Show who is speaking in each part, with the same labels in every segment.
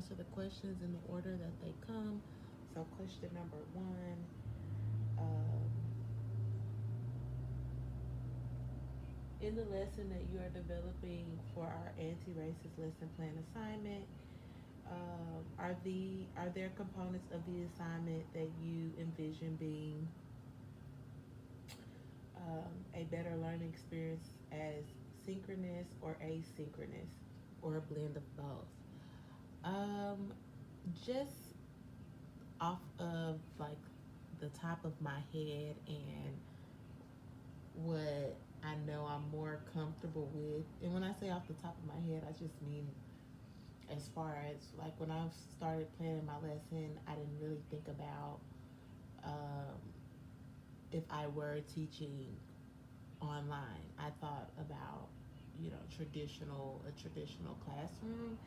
Speaker 1: answer the questions in the order that they come. So, question number one, um, in the lesson that you are developing for our anti-racist lesson plan assignment, are there components of the assignment that you envision being a better learning experience as synchronous or asynchronous, or a blend of both? Um, just off of like the top of my head and what I know I'm more comfortable with. And when I say off the top of my head, I just mean as far as like when I started planning my lesson, I didn't really think about um, if I were teaching online. I thought about a traditional classroom,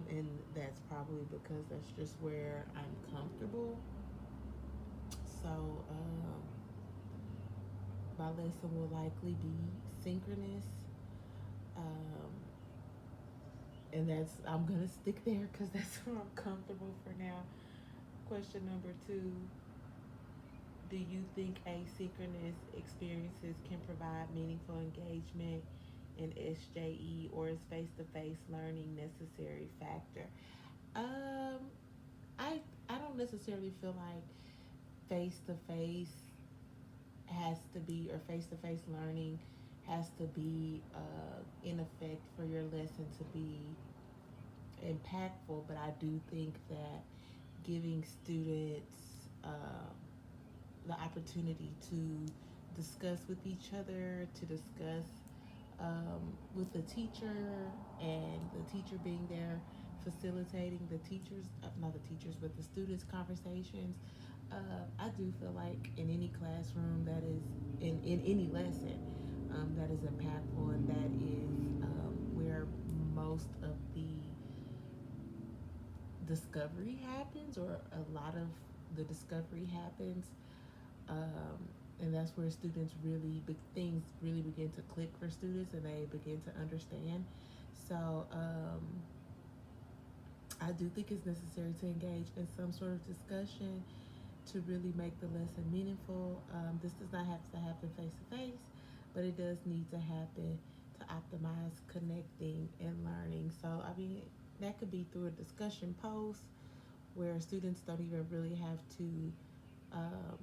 Speaker 1: and that's probably because that's just where I'm comfortable. So my lesson will likely be synchronous, um, and that's I'm gonna stick there because that's where I'm comfortable for now. Question number two: do you think asynchronous experiences can provide meaningful engagement in SJE, or is face-to-face learning necessary factor? Um, I don't necessarily feel like face-to-face has to be, or face-to-face learning has to be in effect for your lesson to be impactful, but I do think that giving students the opportunity to discuss with each other, to discuss with the teacher, and the teacher being there facilitating the teachers, not the teachers, but the students' conversations. I do feel like in any classroom that is, in any lesson that is impactful, and that is where most of the discovery happens, or a lot of the discovery happens, um, and that's where students really things really begin to click for students, and they begin to understand. So I do think it's necessary to engage in some sort of discussion to really make the lesson meaningful. This does not have to happen face to face, but it does need to happen to optimize connecting and learning. So I mean, that could be through a discussion post where students don't even really have to um,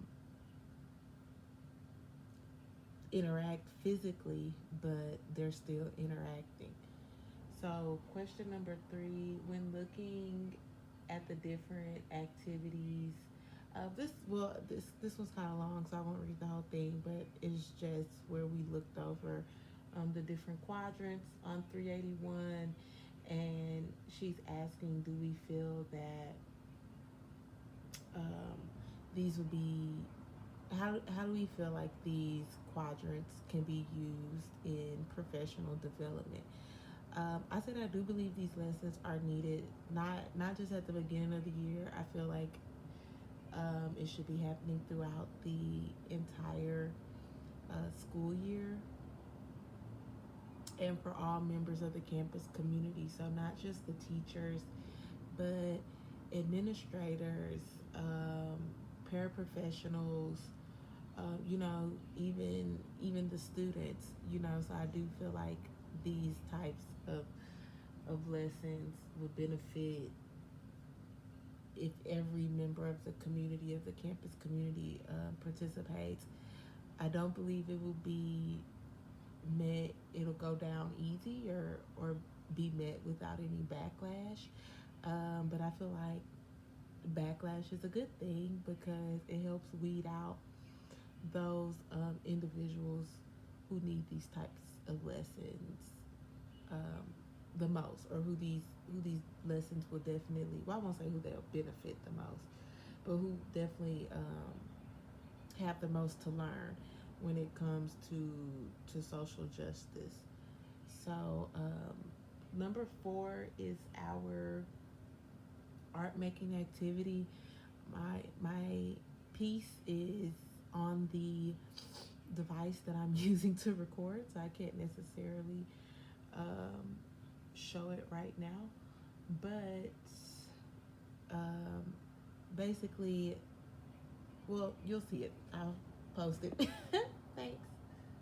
Speaker 1: interact physically, but they're still interacting. So, question number three: when looking at the different activities, this one's kind of long, so I won't read the whole thing, but it's just where we looked over the different quadrants on 381, and she's asking, do we feel that um, these would be how do we feel like these quadrants can be used in professional development? I said I do believe these lessons are needed, not just at the beginning of the year. I feel like it should be happening throughout the entire school year, and for all members of the campus community. So not just the teachers, but administrators, um, paraprofessionals, even the students. So I do feel like these types of lessons would benefit if every member of the community, of the campus community, participates. I don't believe it will be met. It'll go down easy, or be met without any backlash. But I feel like backlash is a good thing because it helps weed out those individuals who need these types of lessons um, the most, or who these lessons will definitely. Well, I won't say who they'll benefit the most, but who definitely have the most to learn when it comes to social justice. So number four is our art making activity. My piece is on the device that I'm using to record, so I can't necessarily um, show it right now. But um, basically, well, you'll see it. I'll post it. Thanks.